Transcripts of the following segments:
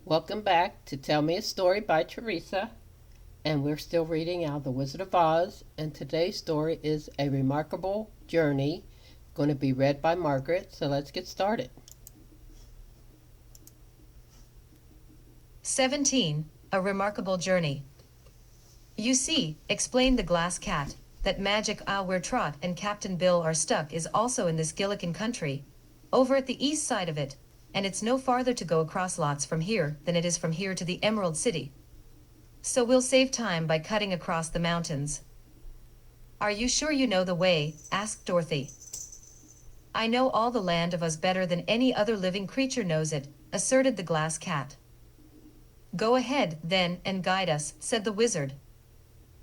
Welcome back to Tell Me a Story by Teresa, and we're still reading out The Wizard of Oz, and today's story is A Remarkable Journey, going to be read by Margaret, so let's get started. 17. A Remarkable Journey. You see, explained the Glass Cat, that Magic Isle where Trot and Captain Bill are stuck is also in this Gillikin country, over at the east side of it, and it's no farther to go across lots from here than it is from here to the Emerald City. So we'll save time by cutting across the mountains. Are you sure you know the way? Asked Dorothy. I know all the land of us better than any other living creature knows it, asserted the Glass Cat. Go ahead, then, and guide us, said the wizard.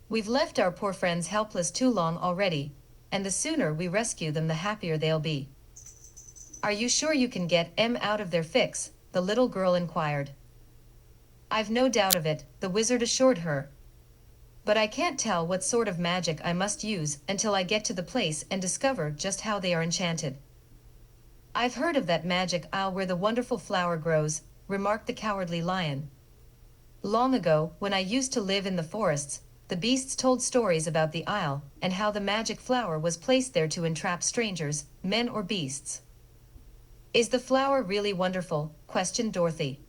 We've left our poor friends helpless too long already, and the sooner we rescue them the happier they'll be. Are you sure you can get 'em out of their fix? The little girl inquired. I've no doubt of it, the wizard assured her. But I can't tell what sort of magic I must use until I get to the place and discover just how they are enchanted. I've heard of that magic isle where the wonderful flower grows, remarked the Cowardly Lion. Long ago, when I used to live in the forests, the beasts told stories about the isle and how the magic flower was placed there to entrap strangers, men or beasts. Is the flower really wonderful? Questioned Dorothy.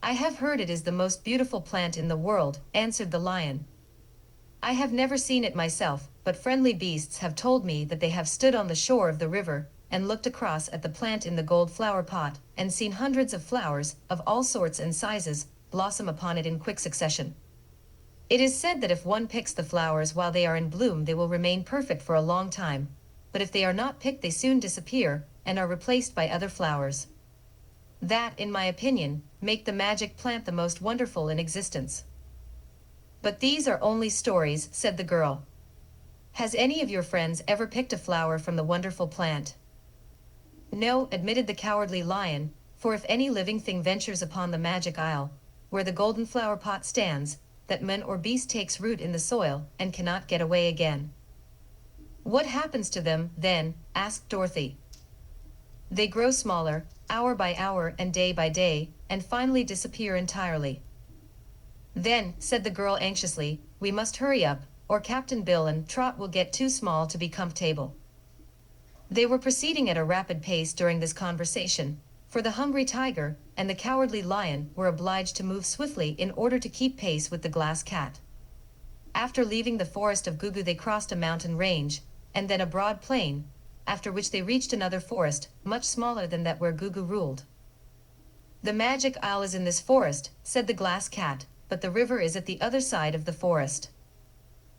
I have heard it is the most beautiful plant in the world, answered the lion. I have never seen it myself, but friendly beasts have told me that they have stood on the shore of the river and looked across at the plant in the gold flower pot and seen hundreds of flowers of all sorts and sizes blossom upon it in quick succession. It is said that if one picks the flowers while they are in bloom they will remain perfect for a long time, but if they are not picked they soon disappear and are replaced by other flowers. That, in my opinion, make the magic plant the most wonderful in existence. But these are only stories, said the girl. Has any of your friends ever picked a flower from the wonderful plant? No, admitted the Cowardly Lion, for if any living thing ventures upon the magic isle, where the golden flower pot stands, that man or beast takes root in the soil and cannot get away again. What happens to them, then? Asked Dorothy. They grow smaller, hour by hour and day by day, and finally disappear entirely. Then, said the girl anxiously, we must hurry up, or Captain Bill and Trot will get too small to be comfortable. They were proceeding at a rapid pace during this conversation, for the Hungry Tiger and the Cowardly Lion were obliged to move swiftly in order to keep pace with the Glass Cat. After leaving the forest of Gugu they crossed a mountain range, and then a broad plain, after which they reached another forest, much smaller than that where Gugu ruled. The magic isle is in this forest, said the Glass Cat, but the river is at the other side of the forest.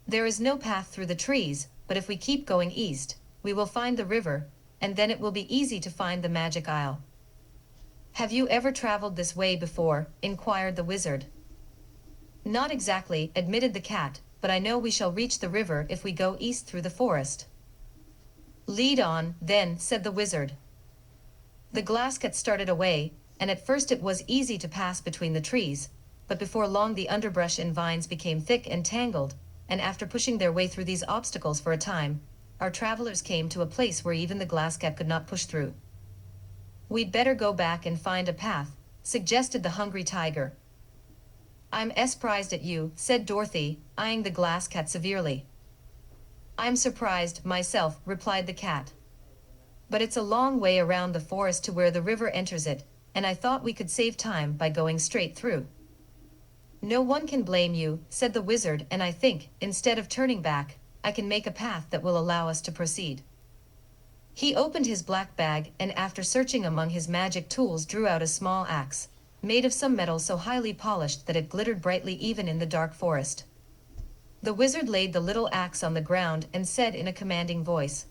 There is no path through the trees, but if we keep going east, we will find the river, and then it will be easy to find the magic isle. Have you ever traveled this way before? Inquired the wizard. Not exactly, admitted the cat, but I know we shall reach the river if we go east through the forest. Lead on, then, said the wizard. The Glass Cat started away, and at first it was easy to pass between the trees, but before long the underbrush and vines became thick and tangled, and after pushing their way through these obstacles for a time, our travelers came to a place where even the Glass Cat could not push through. We'd better go back and find a path, suggested the Hungry Tiger. I'm surprised at you, said Dorothy, eyeing the Glass Cat severely. I'm surprised, myself, replied the cat. But it's a long way around the forest to where the river enters it, and I thought we could save time by going straight through. No one can blame you, said the wizard, and I think, instead of turning back, I can make a path that will allow us to proceed. He opened his black bag and after searching among his magic tools drew out a small axe, made of some metal so highly polished that it glittered brightly even in the dark forest. The wizard laid the little axe on the ground and said in a commanding voice,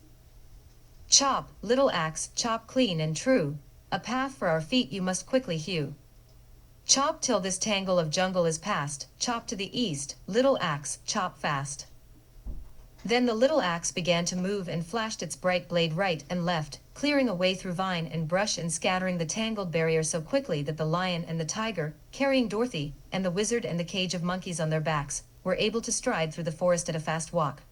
Chop, little axe, chop clean and true, a path for our feet you must quickly hew. Chop till this tangle of jungle is past, chop to the east, little axe, chop fast. Then the little axe began to move and flashed its bright blade right and left, clearing a way through vine and brush and scattering the tangled barrier so quickly that the lion and the tiger, carrying Dorothy, and the wizard and the cage of monkeys on their backs, were able to stride through the forest at a fast walk.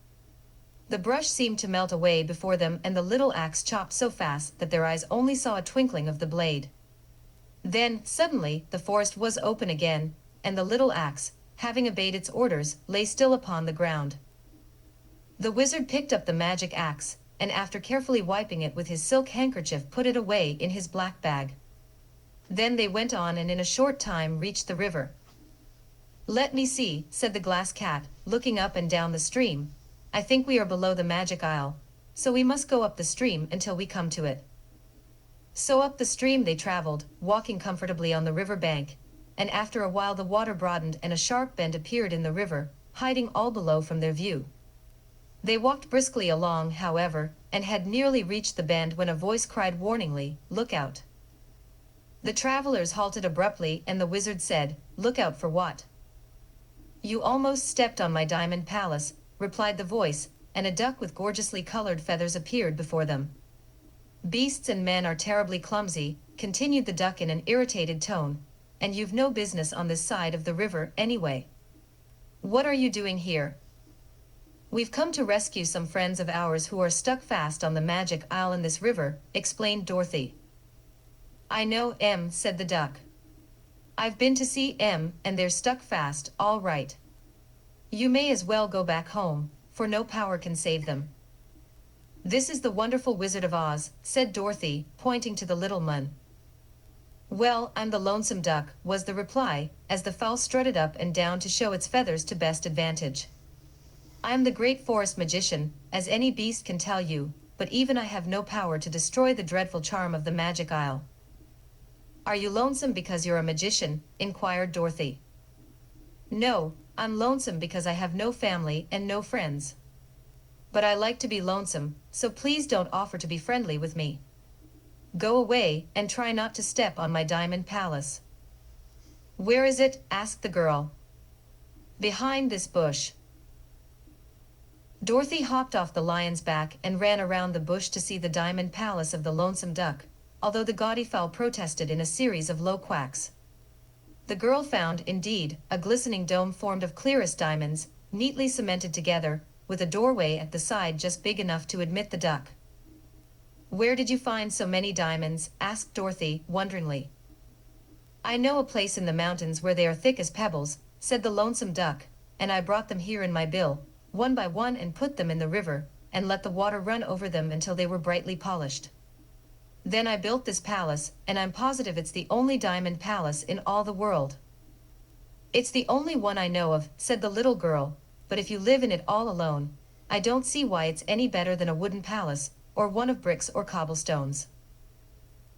The brush seemed to melt away before them and the little axe chopped so fast that their eyes only saw a twinkling of the blade. Then, suddenly, the forest was open again, and the little axe, having obeyed its orders, lay still upon the ground. The wizard picked up the magic axe, and after carefully wiping it with his silk handkerchief put it away in his black bag. Then they went on and in a short time reached the river. "Let me see," said the glass cat, looking up and down the stream. "I think we are below the magic isle, so we must go up the stream until we come to it." So up the stream they traveled, walking comfortably on the river bank, and after a while the water broadened and a sharp bend appeared in the river, hiding all below from their view. They walked briskly along, however, and had nearly reached the bend when a voice cried warningly, "Look out!" The travelers halted abruptly and the wizard said, "Look out for what?" "You almost stepped on my diamond palace," replied the voice, and a duck with gorgeously colored feathers appeared before them. "Beasts and men are terribly clumsy," continued the duck in an irritated tone, "and you've no business on this side of the river anyway. What are you doing here?" "We've come to rescue some friends of ours who are stuck fast on the magic isle in this river," explained Dorothy. "I know, said the duck. "I've been to see and they're stuck fast, all right. You may as well go back home, for no power can save them." "This is the wonderful Wizard of Oz," said Dorothy, pointing to the little man. "Well, I'm the Lonesome Duck," was the reply, as the fowl strutted up and down to show its feathers to best advantage. "I'm the great forest magician, as any beast can tell you, but even I have no power to destroy the dreadful charm of the magic isle." "Are you lonesome because you're a magician?" inquired Dorothy. "No, I'm lonesome because I have no family and no friends. But I like to be lonesome, so please don't offer to be friendly with me. Go away and try not to step on my diamond palace." "Where is it?" asked the girl. "Behind this bush." Dorothy hopped off the lion's back and ran around the bush to see the diamond palace of the Lonesome Duck, although the gaudy fowl protested in a series of low quacks. The girl found, indeed, a glistening dome formed of clearest diamonds, neatly cemented together, with a doorway at the side just big enough to admit the duck. "Where did you find so many diamonds?" asked Dorothy, wonderingly. "I know a place in the mountains where they are thick as pebbles," said the Lonesome Duck, "and I brought them here in my bill, one by one, and put them in the river, and let the water run over them until they were brightly polished. Then I built this palace, and I'm positive it's the only diamond palace in all the world." "It's the only one I know of," said the little girl, "but if you live in it all alone, I don't see why it's any better than a wooden palace, or one of bricks or cobblestones."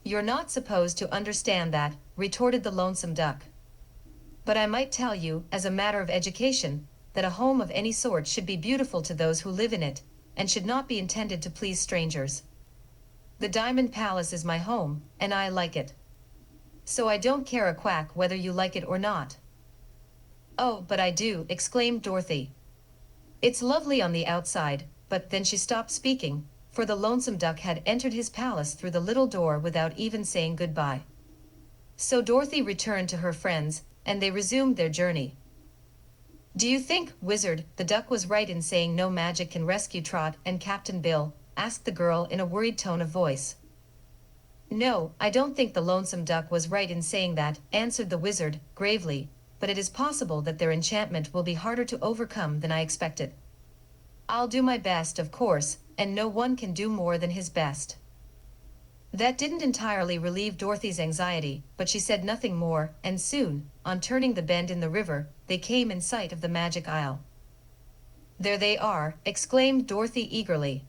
"You're not supposed to understand that," retorted the Lonesome Duck. "But I might tell you, as a matter of education, that a home of any sort should be beautiful to those who live in it, and should not be intended to please strangers. The Diamond Palace is my home, and I like it. So I don't care a quack whether you like it or not." "Oh, but I do," exclaimed Dorothy. "It's lovely on the outside," but then she stopped speaking, for the Lonesome Duck had entered his palace through the little door without even saying goodbye. So Dorothy returned to her friends, and they resumed their journey. "Do you think, Wizard, the duck was right in saying no magic can rescue Trot and Captain Bill?" asked the girl in a worried tone of voice. "No, I don't think the Lonesome Duck was right in saying that," answered the Wizard, gravely, "but it is possible that their enchantment will be harder to overcome than I expected. I'll do my best, of course, and no one can do more than his best." That didn't entirely relieve Dorothy's anxiety, but she said nothing more, and soon, on turning the bend in the river, they came in sight of the Magic Isle. "There they are!" exclaimed Dorothy eagerly.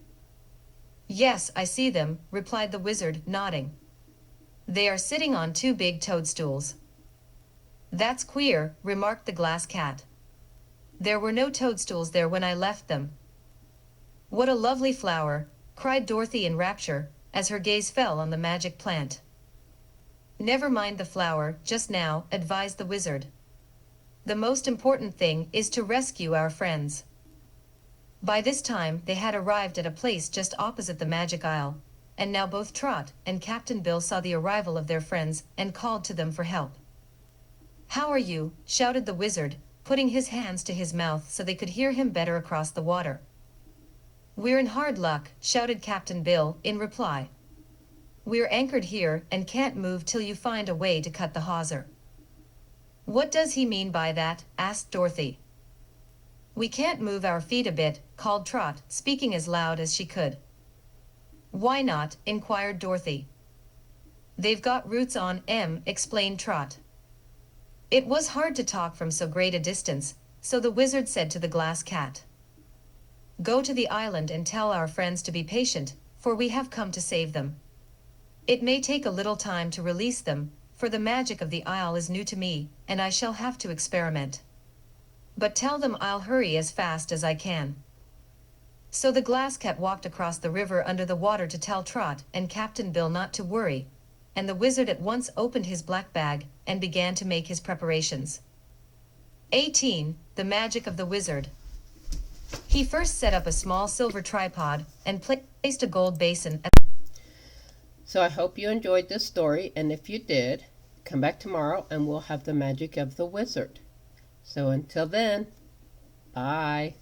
"Yes, I see them," replied the Wizard, nodding. "They are sitting on two big toadstools." "That's queer," remarked the Glass Cat. "There were no toadstools there when I left them." "What a lovely flower!" cried Dorothy in rapture, as her gaze fell on the magic plant. "Never mind the flower just now," advised the Wizard. "The most important thing is to rescue our friends." By this time they had arrived at a place just opposite the Magic Isle, and now both Trot and Captain Bill saw the arrival of their friends and called to them for help. "How are you?" shouted the Wizard, putting his hands to his mouth so they could hear him better across the water. "We're in hard luck," shouted Captain Bill in reply. We're anchored here and can't move till you find a way to cut the hawser." "What does he mean by that?" asked Dorothy. "We can't move our feet a bit," called Trot, speaking as loud as she could. "Why not?" inquired Dorothy. "They've got roots on 'em," explained Trot. It was hard to talk from so great a distance, so the Wizard said to the Glass Cat, "Go to the island and tell our friends to be patient, for we have come to save them. It may take a little time to release them, for the magic of the isle is new to me, and I shall have to experiment. But tell them I'll hurry as fast as I can." So the Glass Cat walked across the river under the water to tell Trot and Captain Bill not to worry, and the Wizard at once opened his black bag and began to make his preparations. 18. The Magic of the Wizard. He first set up a small silver tripod and placed a gold basin at. So I hope you enjoyed this story, and if you did, come back tomorrow and we'll have the magic of the wizard. So until then, bye.